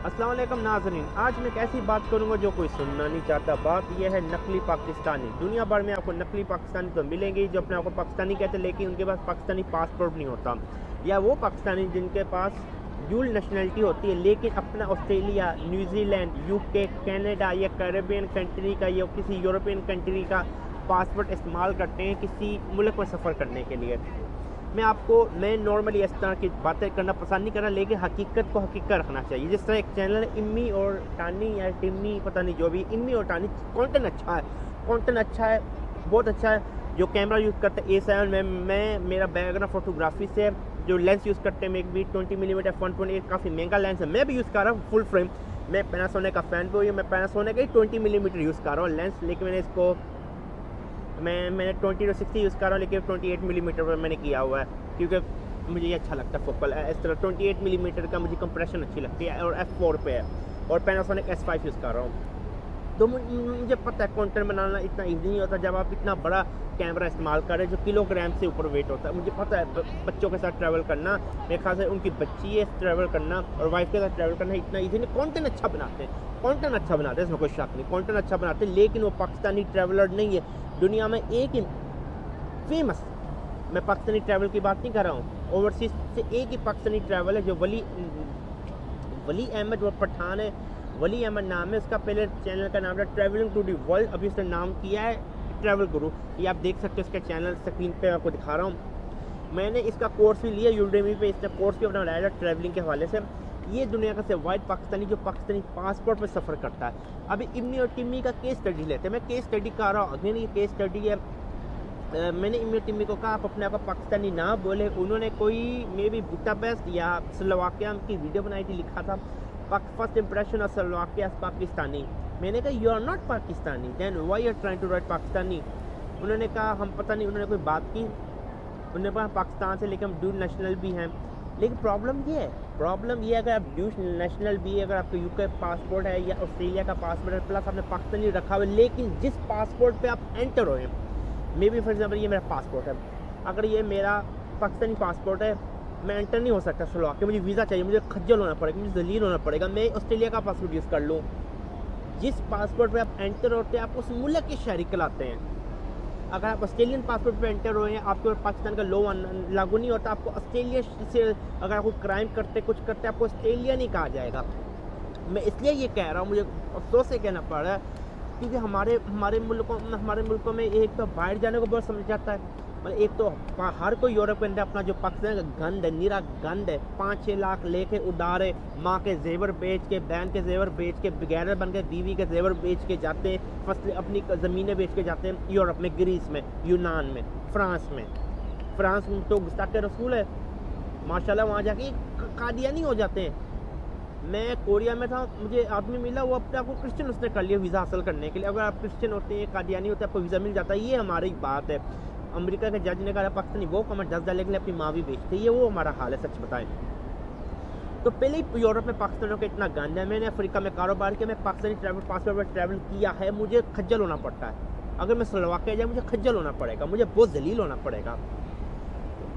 अस्सलाम वालेकुम नाज़रीन, आज मैं एक ऐसी बात करूंगा जो कोई सुनना नहीं चाहता। बात यह है नकली पाकिस्तानी। दुनिया भर में आपको नकली पाकिस्तानी तो मिलेंगे जो अपने आप को पाकिस्तानी कहते हैं, लेकिन उनके पास पाकिस्तानी पासपोर्ट नहीं होता, या वो पाकिस्तानी जिनके पास ड्यूल नेशनलिटी होती है लेकिन अपना ऑस्ट्रेलिया, न्यूजीलैंड, यूके, कनाडा या कैरेबियन कंट्री का या किसी यूरोपियन कंट्री का पासपोर्ट इस्तेमाल करते हैं किसी मुल्क में सफ़र करने के लिए। मैं नॉर्मली इस तरह की बातें करना पसंद नहीं कर रहा, लेकिन हकीकत को हकीकत रखना चाहिए। जिस तरह एक चैनल है इम्मी और टानी या टिम्मी, पता नहीं जो भी, इम्मी और टानी, कंटेंट अच्छा है, बहुत अच्छा है। जो कैमरा यूज़ करते हैं A7 में, मेरा बैकग्राउंड फोटोग्राफी से जो लेंस यूज़ करते हैं मैं भी 20mm 1.8 काफ़ी महंगा लेंस है, मैं भी यूज़ कर रहा हूँ फुल फ्रेम। मैं पैनासोनिक का फ़ैन भी हूँ, मैं पैनासोनिक का ही 20mm यूज़ कर रहा हूँ लेंस, लेकिन मैंने 20 to 60 यूज़ कर रहा हूँ, लेकिन 28mm पर मैंने किया हुआ है क्योंकि मुझे ये अच्छा लगता है फोकल। इस तरह 28mm का मुझे कंप्रेशन अच्छी लगती है और f4 पे है, और पैनासोनिक S5 यूज़ कर रहा हूँ। तो मुझे पता है कंटेंट बनाना इतना ईजी नहीं होता जब आप इतना बड़ा कैमरा इस्तेमाल करें जो किलोग्राम से ऊपर वेट होता है। मुझे पता है बच्चों के साथ ट्रैवल करना, मेरे ख्याल से उनकी बच्ची है ट्रैवल करना और वाइफ के साथ ट्रैवल करना इतना ईजी नहीं। कंटेंट अच्छा बनाते हैं, इसमें कोई शक नहीं, कंटेंट अच्छा बनाते हैं, लेकिन वो पाकिस्तानी ट्रैवलर नहीं है। दुनिया में एक ही फेमस, मैं पाकिस्तानी ट्रैवल की बात नहीं कर रहा हूँ, ओवरसीज से एक ही पाकिस्तानी ट्रैवल है जो वली अहमद, वो पठान है, वली अहमद नाम है उसका। पहले चैनल का नाम था ट्रैवलिंग टू दी वर्ल्ड, अभी उसने नाम किया है ट्रैवल गुरु। ये आप देख सकते हो इसका चैनल स्क्रीन पे आपको दिखा रहा हूँ। मैंने इसका कोर्स भी लिया यूडेमी पे, इसने कोर्स भी अपना बनाया था ट्रैवलिंग के हवाले से। ये दुनिया का से वाइड पाकिस्तानी जो पाकिस्तानी पासपोर्ट पर सफ़र करता है। अभी इम्मी और टिम्मी का केस स्टडी लेते हैं, मैं केस स्टडी कर रहा हूँ, अगेन ये केस स्टडी है। मैंने इम्मी और टिम्मी को कहा आप अपने आप को पाकिस्तानी ना बोले। उन्होंने कोई मे बी बुडापेस्ट या स्लोवाकिया की वीडियो बनाई थी, लिखा था first impression of Slovakia Pakistani. मैंने कहा you are not Pakistani, then why are trying to write Pakistani. उन्होंने कहा हम पता नहीं, उन्होंने कोई बात की, उन्होंने कहा पाकिस्तान से, लेकिन हम ड्यूल नेशनल भी हैं। लेकिन प्रॉब्लम ये है अगर आप ड्यूल नेशनल भी, अगर आपका यूके पासपोर्ट है या ऑस्ट्रेलिया का पासपोर्ट है, प्लस आपने पाकिस्तानी रखा हुआ है, लेकिन जिस पासपोर्ट पे आप एंटर हुए, मे बी फॉर एग्जाम्पल ये मेरा पासपोर्ट है, अगर ये मेरा पाकिस्तानी पासपोर्ट है, मैं एंटर नहीं हो सकता स्लोवाकिया, मुझे वीज़ा चाहिए, मुझे खज्जल होना पड़ेगा, मुझे जलील होना पड़ेगा, मैं ऑस्ट्रेलिया का पासपोर्ट यूज़ कर लूँ। जिस पासपोर्ट पे आप एंटर होते हैं आप उस मुल्क के शहरी कहलाते हैं। अगर आप ऑस्ट्रेलियन पासपोर्ट पे एंटर हुए हैं, आपके ऊपर पाकिस्तान का लॉ लागू नहीं होता, आपको ऑस्ट्रेलिया से अगर आपको क्राइम करते कुछ करते आपको ऑस्ट्रेलिया नहीं कहा जाएगा। मैं इसलिए ये कह रहा हूँ, मुझे अफसोस से कहना पड़ रहा है, क्योंकि हमारे मुल्कों में एक तो बाहर जाने को बहुत समझ जाता है, मतलब एक तो हर कोई यूरोप के अंदर अपना जो पाकिस्तान का गंद है, नीरा गंद है, 5-6 लाख लेके उड़ारे, माँ के जेवर बेच के, बहन के जेवर बेच के, बेगैरत बन के बीवी के जेवर बेच के जाते हैं, फसलें अपनी ज़मीनें बेच के जाते हैं यूरोप में, ग्रीस में, यूनान में, फ्रांस में तो गुस्ताखे रसूल है माशाल्लाह, वहाँ जाके कादियानी हो जाते हैं। मैं कोरिया में था, मुझे आदमी मिला, वो अपने आपको क्रिश्चियन उसने कर लिया वीज़ा हासिल करने के लिए। अगर आप क्रिश्चियन होते हैं, कादियानी होते हैं, आपको वीज़ा मिल जाता है। ये हमारी बात है। अमेरिका के जज ने कहा पाकिस्तानी वो कमर 10 डालने के लिए अपनी माँ भी बेचते, ये वो हमारा हाल है, सच बताएं तो। पहले ही यूरोप में पाकिस्तानियों का इतना गंद है। मैंने अफ्रीका में कारोबार किया, मैं पाकिस्तानी पासपोर्ट पर ट्रैवल किया है, मुझे खज्जल होना पड़ता है। अगर मैं स्लोवाकिया जाए मुझे खज्जल होना पड़ेगा, मुझे बहुत जलील होना पड़ेगा।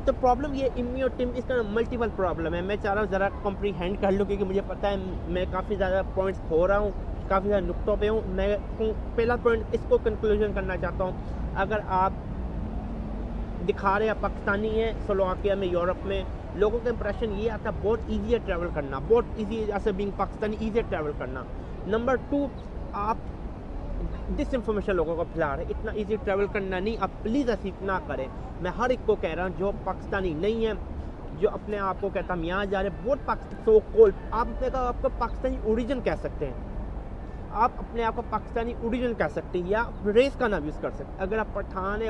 तो प्रॉब्लम ये इम्मी और टिम, इसका मल्टीपल प्रॉब्लम है। मैं चाह रहा हूँ ज़रा कॉम्प्रीहेंड कर लूँ, क्योंकि मुझे पता है मैं काफ़ी ज़्यादा पॉइंट्स खो रहा हूँ, काफ़ी ज़्यादा नुक्तों पे हूँ। मैं पहला पॉइंट इसको कंक्लूजन करना चाहता हूँ। अगर आप दिखा रहे हैं पाकिस्तानी है स्लोवाकिया में, यूरोप में, लोगों का इंप्रेशन ये आता है बहुत ईजी है ट्रैवल करना, बहुत ईजी ऐसे बीइंग पाकिस्तानी ईजी है ट्रैवल करना। नंबर 2, आप डिस इन्फॉर्मेशन लोगों को फैला रहे, इतना इजी ट्रैवल करना नहीं। आप प्लीज़ ऐसी ना करें। मैं हर एक को कह रहा हूँ जो पाकिस्तानी नहीं है, जो अपने आप को कहता हम यहाँ जा रहे हैं, बहुत सो कॉल्ड, आप अपने का आपको पाकिस्तानी ओरिजिन कह सकते हैं, आप अपने आप को पाकिस्तानी ओरिजिन कह सकते हैं, या रेस का नाम यूज़ कर सकते हैं। अगर आप पठान है,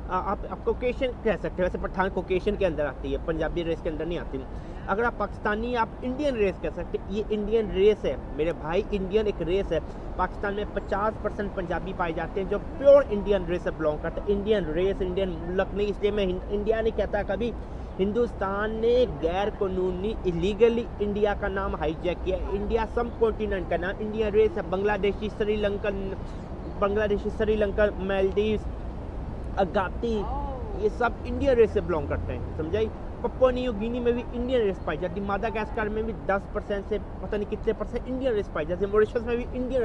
आप कोकेशन कह सकते हैं, वैसे पठान कोकेशन के अंदर आती है, पंजाबी रेस के अंदर नहीं आती। अगर आप पाकिस्तानी, आप इंडियन रेस कह सकते हैं, ये इंडियन रेस है मेरे भाई, इंडियन एक रेस है। पाकिस्तान में 50% पंजाबी पाए जाते हैं जो प्योर इंडियन रेस से बिलोंग करते हैं। इंडियन रेस, इंडियन मुल्क नहीं, इसलिए मैं इंडिया नहीं कहता कभी। हिंदुस्तान ने गैर कानूनी इलीगली इंडिया का नाम हाईजैक किया। इंडिया सब कॉन्टिनेंट का नाम इंडियन रेस है। बांग्लादेशी, श्रीलंकन, मालदीव्स, अगाती, ये सब इंडियन रेस से बिलोंग करते हैं, समझाई। पप्पुआ न्यू गिनी में भी इंडियन रेस पाई जाती है, मादागास्कर में भी 10% से पता नहीं कितने परसेंट इंडियन रेस पाई जाती है, मॉरिशस में भी इंडियन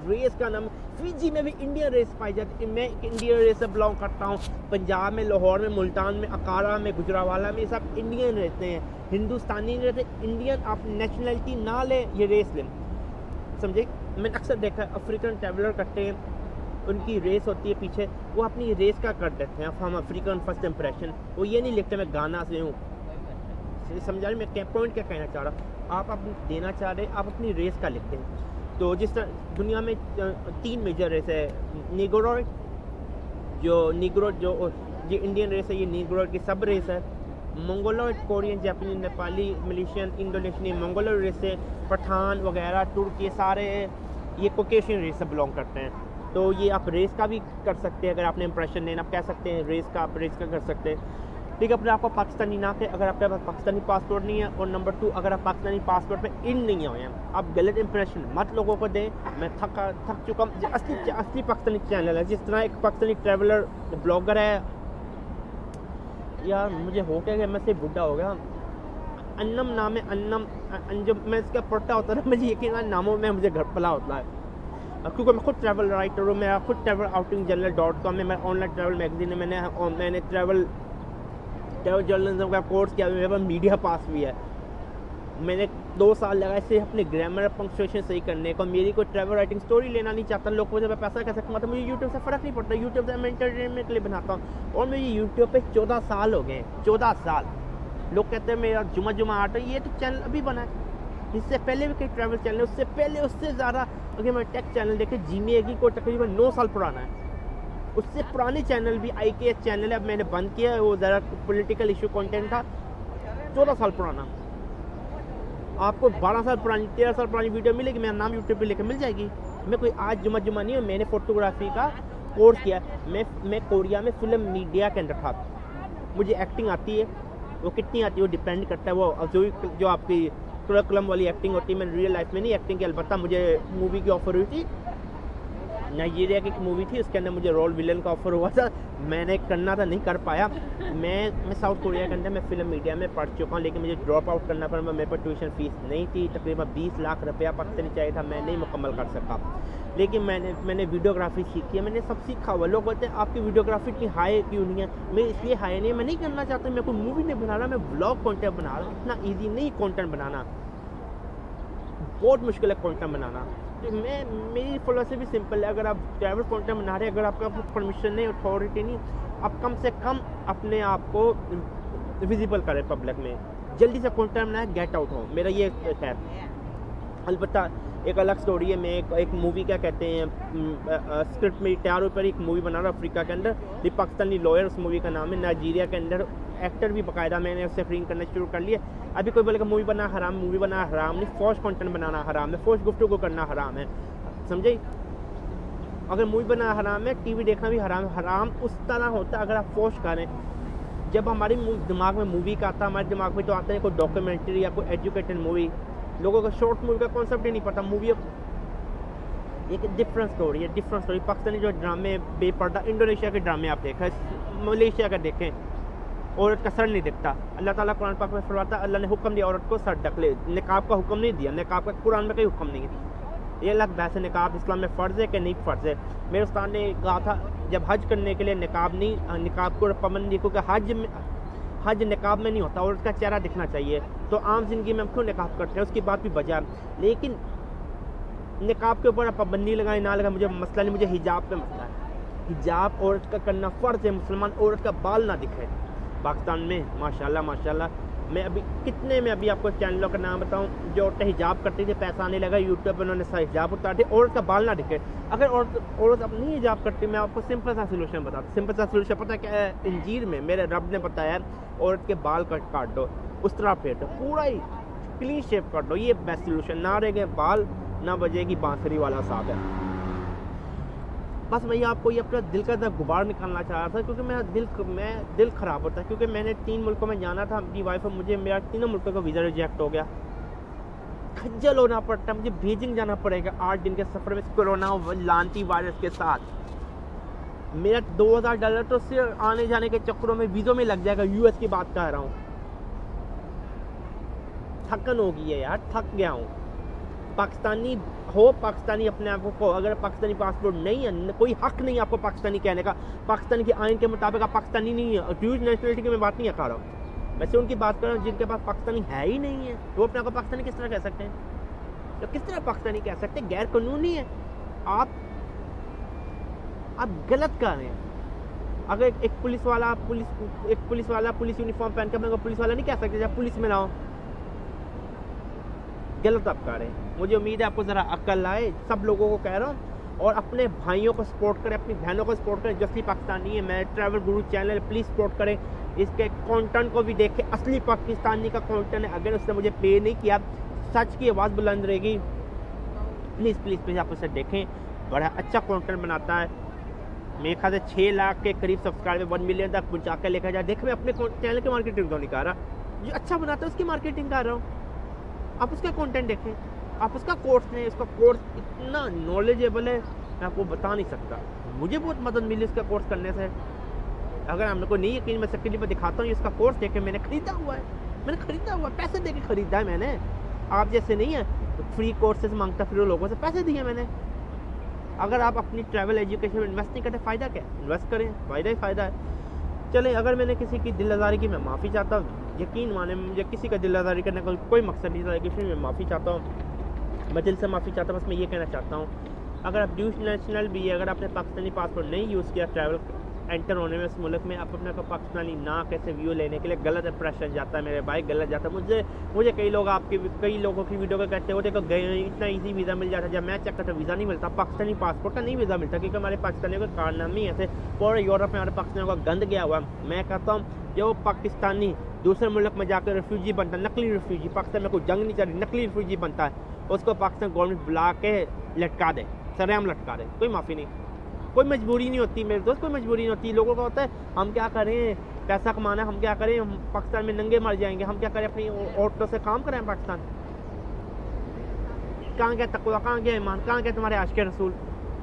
रेस का नाम, फिजी में भी इंडियन रेस पाई जाती है। मैं इंडियन रेस से बिलोंग करता हूँ। पंजाब में, लाहौर में, मुल्तान में, अकारा में, गुजरावाला में, ये सब इंडियन रहते हैं, हिंदुस्तानी नहीं रहते। इंडियन आप नेशनलिटी ना ले, ये रेस लें, समझे। मैंने अक्सर देखा है अफ्रीकन ट्रैवलर करते हैं, उनकी रेस होती है पीछे, वो अपनी रेस का कर देते हैं, हम अफ्रीकन फर्स्ट इंप्रेशन, वो ये नहीं लिखते मैं गाना से हूँ। समझा रहे मैं क्या पॉइंट क्या कहना चाह रहा हूँ, आप देना चाह रहे, आप अपनी रेस का लिखते हैं। तो जिस तरह दुनिया में 3 मेजर रेस है, नीग्रोइड जो इंडियन रेस है, ये नीग्रोइड की सब रेस है। मंगोलॉइड कोरियन, जापानी, Nepali, Malaysian, Indonesian, Mongoloid race है। पठान वगैरह, तुर्क, ये सारे ये कोकेशियन रेस से बिलोंग करते हैं। तो ये आप रेस का भी कर सकते हैं, अगर आपने इंप्रेशन लेना, आप कह सकते हैं रेस का, आप रेस का कर सकते हैं। ठीक है, अपने आपको पाकिस्तानी ना के, अगर आपके पास पाकिस्तानी पासपोर्ट नहीं है, और नंबर 2 अगर आप पाकिस्तानी पासपोर्ट पे इन नहीं हुए हैं, आप गलत इंप्रेशन मत लोगों को दें। मैं थक चुका हूँ। असली पाकिस्तानी चैनल है, जिस तरह एक पाकिस्तानी ट्रैवलर ब्लॉगर है, यार मुझे हो क्या, मैं से बुढ़ा हो गया, अन्नम नाम है, अन्नम जब मैं इसका पढ़ता होता है, मुझे यकीन नामों में मुझे घर पला होता है, क्योंकि मैं खुद ट्रैवल राइटर हूँ। मैं खुद ट्रैवल आउटिंग जर्नल.com में, मैं ऑनलाइन ट्रैवल मैगजीन है, मैंने ट्रैवल जर्नलिज्म का कोर्स किया, मेरे पास मीडिया पास भी है। मैंने 2 साल लगाए सिर्फ अपने ग्रामर और पंक्चुएशन सही करने को। मेरी कोई ट्रैवल राइटिंग स्टोरी लेना नहीं चाहता, लोगों से मैं पैसा कैसे कमाता, मुझे यूट्यूब से फ़र्क नहीं पड़ता। यूट्यूब से मैं एंटरटेनमेंट के लिए बनाता हूँ, और मुझे यूट्यूब पे 14 साल हो गए, 14 साल। लोग कहते हैं मेरा जुमा आटा, ये तो चैनल अभी बना है, इससे पहले भी कई ट्रैवल चैनल, उससे पहले उससे ज़्यादा अगर मैं टेक चैनल देखे, जीमेगी को तकरीबन 9 साल पुराना है। उससे पुराने चैनल भी IKS चैनल है, अब मैंने बंद किया है, वो ज़रा पॉलिटिकल इशू कंटेंट था। 14 साल पुराना, आपको 12 साल पुरानी, 13 साल पुरानी वीडियो मिलेगी, मेरा नाम यूट्यूब पे लेकर मिल जाएगी। मैं कोई आज जुमा नहीं हूँ, मैंने फोटोग्राफी का कोर्स किया। मैं कोरिया में फिल्म मीडिया के अंदर था। मुझे एक्टिंग आती है, वो कितनी आती है वो डिपेंड करता है, वो जो आपकी करिकुलम वाली एक्टिंग होती है। मैंने रियल लाइफ में नहीं एक्टिंग की, अलबत्ता मुझे मूवी की ऑफर हुई थी, नाइजीरिया की मूवी थी, उसके अंदर मुझे रोल विलन का ऑफर हुआ था, मैंने करना था, नहीं कर पाया। मैं साउथ कोरिया के अंदर मैं फिल्म मीडिया में पढ़ चुका हूँ, लेकिन मुझे ड्रॉप आउट करना पड़ा। मेरे पर ट्यूशन फीस नहीं थी, तकरीबन 20 लाख रुपया पाकिस्तानी चाहिए था, मैं नहीं मुकम्मल कर सका। लेकिन मैंने वीडियोग्राफी सीखी है, मैंने सब सीखा हुआ। लोग बोलते हैं आपकी वीडियोग्राफी इतनी हाई क्यों नहीं है, मैं इसलिए हाई नहीं है, मैं नहीं करना चाहता, मैं कोई मूवी नहीं बना रहा, मैं ब्लॉग कॉन्टेंट बना रहा हूँ। इतना ईजी नहीं कॉन्टेंट बनाना, बहुत मुश्किल है कॉन्टेंट बनाना। तो मेरी फिलॉसफी सिंपल है, अगर आप ट्रैवल कॉन्टेंट बना रहे हैं, अगर आपका परमिशन नहीं, अथॉरिटी नहीं, आप कम से कम अपने आप को विजिबल करें पब्लिक में, जल्दी से कॉन्टेंट बनाए, गेट आउट हो, मेरा ये है। अलबत्ता एक अलग स्टोरी है, मैं एक मूवी क्या कहते हैं, स्क्रिप्ट में तैयार होकर एक मूवी बना रहा हूँ अफ्रीका के अंदर, दी पाकिस्तानी लॉयर, उस मूवी का नाम है। नाइजीरिया के अंदर एक्टर भी बाकायदा मैंने उससे स्क्रीन करना शुरू कर लिया। अभी कोई बोलेगा मूवी बना हराम, मूवी बना हराम नहीं, फौज कंटेंट बनाना हराम है, फौज गुफ्तगू करना हराम है, समझे। अगर मूवी बना हराम है, टीवी देखना भी हराम है। हराम उस तरह होता है अगर आप फौज करें, जब हमारे दिमाग में मूवी का आता है, हमारे दिमाग में तो आता है कोई डॉक्यूमेंट्री या कोई एजुकेटेड मूवी। लोगों को शॉर्ट मूवी का कॉन्सेप्ट ही नहीं पता। मूवी एक डिफरेंट स्टोरी है, डिफरेंट स्टोरी। पाकिस्तानी जो ड्रामे बेपर्दा, इंडोनेशिया के ड्रामे आप देखें, मलेशिया का देखें, औरत का सर नहीं दिखता। अल्लाह ताला कुरान पाक में फरमाता है, अल्लाह ने हुक्म दिया औरत को सर ढक ले, निकाब का हुक्म नहीं दिया, निकाब का कुरान में कोई हुक्म नहीं है। ये अलग बहस है, निकाब इस्लाम में फ़र्ज़ है कि नहीं फ़र्ज़ है। मेरे उस्ताद ने कहा था जब हज करने के लिए निकाब नहीं, निकाब को पाबंदी, क्योंकि हज निकाब में नहीं होता, औरत का चेहरा दिखना चाहिए, तो आम ज़िंदगी में हम क्यों निकाब करते हैं, उसकी बात भी वजह। लेकिन निकाब के ऊपर पाबंदी लगाए ना लगाए, मुझे मसला नहीं, मुझे हिजाब पे मसला है। हिजाब औरत का करना फ़र्ज़ है, मुसलमान औरत का बाल ना दिखे। पाकिस्तान में माशाल्लाह माशाल्लाह, मैं अभी आपको चैनलों का नाम बताऊं, जो औरतें हिजाब करती थी, पैसा आने लगा, यूट्यूब पर उन्होंने हिजाब उतार दिया, औरत का बाल ना दिखे। अगर औरत अपनी हिजाब करती, मैं आपको सिंपल सा सोल्यूशन बताता हूँ। सिंपल सा सोल्यूशन पता है क्या है? इंजील में मेरे रब ने बताया, औरत के बाल काट दो, उस तरह फेर दो, पूरा ही क्लीन शेप कर दो, ये बेस्ट सोल्यूशन। ना रहेंगे बाल, ना बजेगी बांसुरी वाला साहब है। बस मैं आपको ये अपना दिल का गुबार निकालना चाह रहा था, क्योंकि मेरा दिल ख़राब होता है, क्योंकि मैंने 3 मुल्कों में जाना था अपनी वाइफ और मुझे मेरा 3 मुल्कों का वीज़ा रिजेक्ट हो गया। खज्जल होना पड़ता है, मुझे बीजिंग जाना पड़ेगा 8 दिन के सफ़र में, कोरोना लानती वायरस के साथ। मेरा $2000 तो सिर्फ आने जाने के चक्करों में वीज़ों में लग जाएगा। US की बात कर रहा हूँ, थकन हो गई है यार, थक गया हूँ। पाकिस्तानी हो, पाकिस्तानी अपने आप को, अगर पाकिस्तानी पासपोर्ट नहीं है, कोई हक नहीं आपको पाकिस्तानी कहने का। पाकिस्तान के आइन के मुताबिक आप पाकिस्तानी नहीं है। ड्यूज नेशनलिटी की मैं बात नहीं कर रहा हूँ, वैसे उनकी बात कर रहा हूँ जिनके पास पाकिस्तानी है ही नहीं है, वो अपने आप को पाकिस्तानी किस तरह कह सकते हैं? तो किस तरह पाकिस्तानी कह सकते हैं? गैर कानूनी है। आप गलत कर रहे हैं। अगर एक पुलिस वाला पुलिस यूनिफॉर्म पहन कर पुलिस वाला नहीं कह सकते जब पुलिस में ना हो। गलत आप कर रहे हैं। मुझे उम्मीद है आपको ज़रा अक्ल आए, सब लोगों को कह रहा हूँ। और अपने भाइयों को सपोर्ट करें, अपनी बहनों को सपोर्ट करें। जस्ली पाकिस्तानी है, मैं travel Guru channel, please support करें। इसके कंटेंट को भी देखें, असली पाकिस्तानी का कंटेंट है। अगर उसने मुझे पे नहीं किया, सच की आवाज़ बुलंद रहेगी। प्लीज़ प्लीज़ प्लीज़ आप उसे देखें, बड़ा अच्छा कंटेंट बनाता है। मेरे ख्याल से 6 लाख के करीब सब्सक्राइबर 1 मिलियन तक पहुँचा कर लेकर जाए। देख, मैं अपने चैनल की मार्केटिंग तो नहीं कर रहा, जो अच्छा बनाता है उसकी मार्केटिंग कर रहा हूँ। आप उसका कंटेंट देखें, आप उसका कोर्स लें। उसका कोर्स इतना नॉलेजेबल है, मैं आपको बता नहीं सकता। मुझे बहुत मदद मिली इसका कोर्स करने से। अगर हम लोग को नहीं यकीन, मैं स्क्रीन पर दिखाता हूँ, इसका कोर्स देखे, मैंने ख़रीदा हुआ है, पैसे दे के ख़रीदा है मैंने। आप जैसे नहीं है फ्री कोर्सेज मांगता फिर लोगों से, पैसे दिए मैंने। अगर आप अपनी ट्रैवल एजुकेशन में इन्वेस्ट नहीं करते, फ़ायदा क्या? इन्वेस्ट करें, फ़ायदा ही फ़ायदा है। चलें, अगर मैंने किसी की दिल आज़ारी की, मैं माफ़ी चाहता हूँ। यकीन माने, मुझे किसी का दिल आज़ारी करने का कोई मकसद नहीं था, लेकिन मैं माफ़ी चाहता हूँ, मैं दिल से माफ़ी चाहता हूँ। बस मैं ये कहना चाहता हूँ, अगर आप ड्यूज नेशनल भी है, अगर आपने पाकिस्तानी पासपोर्ट नहीं यूज़ किया ट्रैवल एंटर होने में इस मुल्क में, आप अपने को पाकिस्तानी ना कैसे व्यू लेने के लिए गलत इंप्रेशन जाता है मेरे भाई, गलत जाता है। मुझे कई लोगों की वीडियो को कहते हो, देखो गए इतना ईजी वीज़ा मिल जाता है। जब मैं चेक करता वीज़ा नहीं मिलता, पाकिस्तानी पासपोर्ट का नहीं वीज़ा मिलता, क्योंकि हमारे पाकिस्तानियों का कारनामे ऐसे पूरे यूरोप में हमारे पाकिस्तानियों का गंद गया हुआ। मैं कहता हूँ जो पाकिस्तानी दूसरे मुल्क में जाकर रेफ्यूजी बनता है, नकली रेफ्यूजी, पाकिस्तान में कोई जंग नहीं चल रही, नकली रेफ्यूजी बनता है, उसको पाकिस्तान गवर्नमेंट बुला के लटका दे, सरेआम लटका दे, कोई माफ़ी नहीं, कोई मजबूरी नहीं होती मेरे दोस्त, कोई मजबूरी नहीं होती। लोगों का होता है हम क्या करें, पैसा कमाना, हम क्या करें, हम पाकिस्तान में नंगे मर जाएंगे, हम क्या करें, अपनी औरतों से काम करें पाकिस्तान। कहाँ गया तकवा, कहाँ गया ईमान, कहाँ गया तुम्हारे आशिक़ रसूल?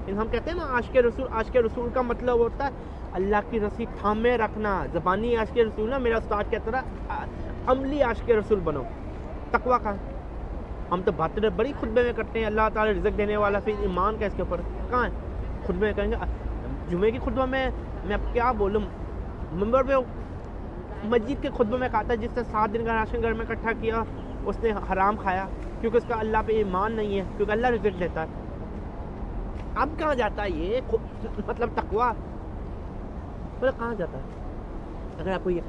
हम कहते हैं ना आशिक़ रसूल का मतलब होता है अल्लाह की रस्सी थामे रखना। ज़बानी आशिक़ रसूल ना, मेरा उस्ताद कहता था अमली आशिक़ रसूल बनो। तकवा का हम तो बातें बड़ी खुतबे में करते हैं, अल्लाह ताला रिज़्क़ देने वाला, फिर ईमान का इसके ऊपर कहाँ है? खुतबे में कहेंगे, जुमे की खुतबा में मैं क्या बोलूँ, मंबर पे मस्जिद के खुतबे में कहता है जिसने 7 दिन का राशन घर में इकट्ठा किया उसने हराम खाया, क्योंकि उसका अल्लाह पे ईमान नहीं है, क्योंकि अल्लाह रिज़्क़ देता है। अब कहाँ जाता है ये मतलब तकवा, मतलब कहाँ जाता है? अगर आपको ये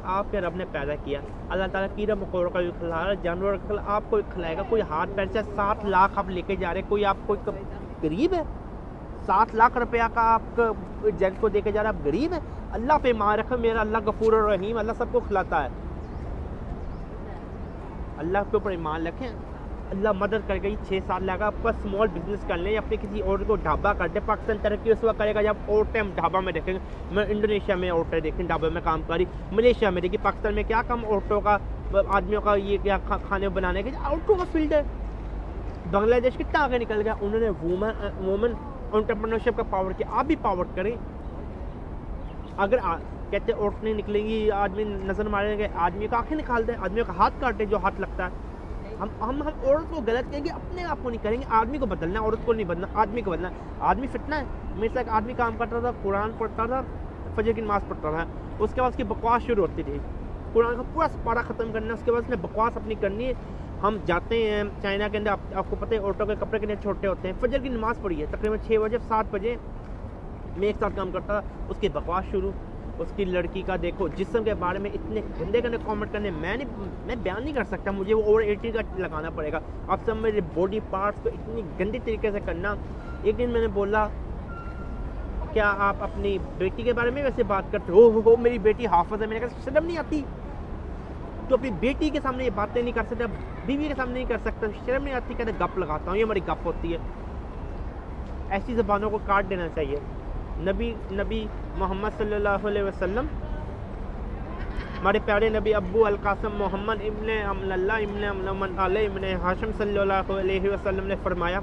आपके रब ने पैदा किया, अल्लाह ताला कीड़ा मकोड़ों का भी खिला रहा है, जानवर का आपको खिलाएगा। कोई हाथ पैर से 7 लाख आप लेके जा रहे, कोई आपको गरीब है? 7 लाख रुपया का आप जज को देके जा रहा है, आप गरीब है? अल्लाह पे मान रखो, मेरा अल्लाह गफूर और रहीम, अल्लाह सबको खिलाता है। अल्लाह के ऊपर ईमान रखें, अल्लाह मदद करेगा। 6 साल लगा, आपका स्मॉल बिजनेस कर लें, अपने किसी और को ढाबा कर दे। पाकिस्तान तरक्की उस वक्त करेगा जब और टाइम ढाबा में देखेंगे। मैं इंडोनेशिया में औरतें देखें ढाबे में काम करी, मलेशिया में देखी, पाकिस्तान में क्या काम औरतों का, आदमियों का ये क्या खाने बनाने के औरतों का फील्ड है। बांग्लादेश कितना आगे निकल गया, उन्होंने वुमेन एंटरप्रेन्योरशिप का पावर किया। आप भी पावर करें। अगर कहते औरत नहीं निकलेंगी, आदमी नज़र मारेंगे, आदमी का आँखें निकाल दें, आदमियों का हाथ काटे जो हाथ लगता है। हम औरत को गलत कहेंगे, अपने आप को नहीं करेंगे। आदमी को बदलना, औरत को नहीं बदलना, आदमी को बदलना। आदमी फितना है। मेरे साथ एक आदमी काम करता था, कुरान पढ़ता था, फजर की नमाज़ पढ़ता था, उसके बाद उसकी बकवास शुरू होती थी। कुरान का पूरा पारा ख़त्म करना, उसके बाद उसने बकवास अपनी करनी है। हम जाते हैं चाइना के अंदर, आपको पता है औरतों के कपड़े कितने छोटे होते हैं। फजर की नमाज़ पढ़ी है तकरीबन 6 बजे 7 बजे, मैं एक साथ काम करता था, उसकी बकवास शुरू। उसकी लड़की का देखो जिस्म के बारे में इतने गंदे गंदे कमेंट करने, मैं बयान नहीं कर सकता, मुझे वो ओवर 80 का लगाना पड़ेगा। अब सब मेरे बॉडी पार्ट्स को इतनी गंदी तरीके से करना। एक दिन मैंने बोला, क्या आप अपनी बेटी के बारे में वैसे बात करते हो? मेरी बेटी हाफिज़ है। मैंने कहा शर्म नहीं आती? तो अपनी बेटी के सामने ये बातें नहीं कर सकता, बीवी के सामने नहीं कर सकता, शर्म नहीं आती? कहते गप लगाता हूँ, ये हमारी गप होती है। ऐसी ज़बानों को काट देना चाहिए। नबी मोहम्मद सल्लल्लाहु अलैहि वसल्लम, हमारे प्यारे नबी अब्बू अल कासम मोहम्मद इब्ने अमल्ला इब्ने अमन अली इब्ने हाशिम सल्लल्लाहु अलैहि वसल्लम ने फरमाया,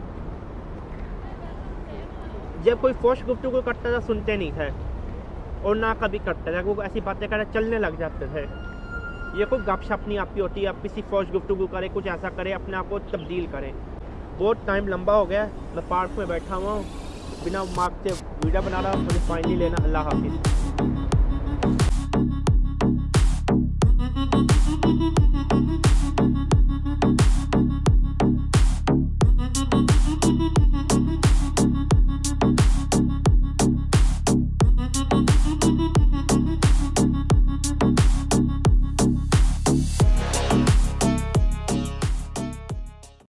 जब कोई फोश गुफ्तगू करता था सुनते नहीं थे और ना कभी करते थे, वो ऐसी बातें करते चलने लग जाते थे। ये कोई गपशप नहीं आपकी होती, आप किसी फौज गुफ्तगू करें, कुछ ऐसा करें, अपने आप को तब्दील करें। बहुत टाइम लंबा हो गया, मैं पार्क में बैठा हुआ हूँ, बिना मार्क से वीडियो बना रहा, मुझे फाइनली लेना। अल्लाह हाफिज़।